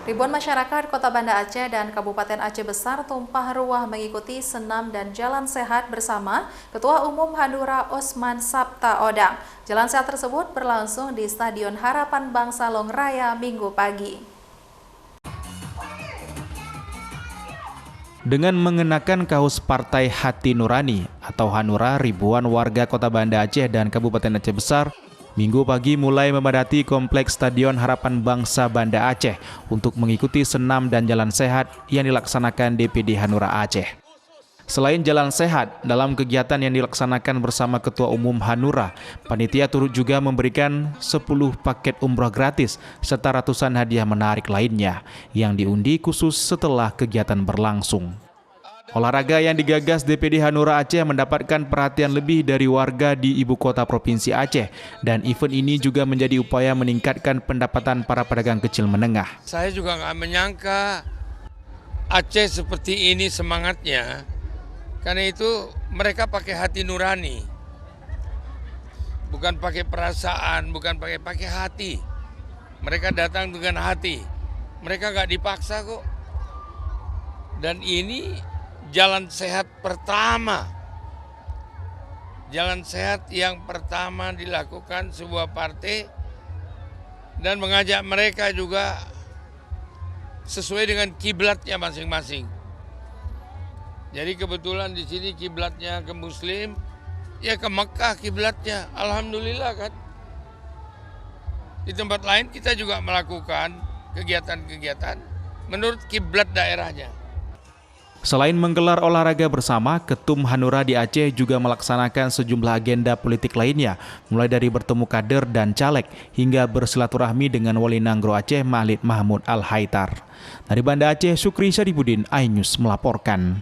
Ribuan masyarakat Kota Banda Aceh dan Kabupaten Aceh Besar tumpah ruah mengikuti senam dan jalan sehat bersama Ketua Umum Hanura Osman Sabta Odang. Jalan sehat tersebut berlangsung di Stadion Harapan Bangsa Longraya Minggu pagi. Dengan mengenakan kaos Partai Hati Nurani atau Hanura, ribuan warga Kota Banda Aceh dan Kabupaten Aceh Besar Minggu pagi mulai memadati Kompleks Stadion Harapan Bangsa Banda Aceh untuk mengikuti senam dan jalan sehat yang dilaksanakan DPD Hanura Aceh. Selain jalan sehat, dalam kegiatan yang dilaksanakan bersama Ketua Umum Hanura, panitia turut juga memberikan 10 paket umroh gratis serta ratusan hadiah menarik lainnya yang diundi khusus setelah kegiatan berlangsung. Olahraga yang digagas DPD Hanura Aceh mendapatkan perhatian lebih dari warga di ibu kota provinsi Aceh, dan event ini juga menjadi upaya meningkatkan pendapatan para pedagang kecil menengah. Saya juga nggak menyangka Aceh seperti ini semangatnya, karena itu mereka pakai hati nurani, bukan pakai perasaan, bukan pakai hati. Mereka datang dengan hati, mereka nggak dipaksa kok. Dan ini jalan sehat pertama. Jalan sehat yang pertama dilakukan sebuah partai dan mengajak mereka juga sesuai dengan kiblatnya masing-masing. Jadi kebetulan di sini kiblatnya ke Muslim, ya ke Mekah kiblatnya. Alhamdulillah kan. Di tempat lain kita juga melakukan kegiatan-kegiatan menurut kiblat daerahnya. Selain menggelar olahraga bersama, Ketum Hanura di Aceh juga melaksanakan sejumlah agenda politik lainnya, mulai dari bertemu kader dan caleg hingga bersilaturahmi dengan Wali Nanggro Aceh Mahlid Mahmud Al-Haitar. Dari Banda Aceh, Sukri Syarifudin, iNews melaporkan.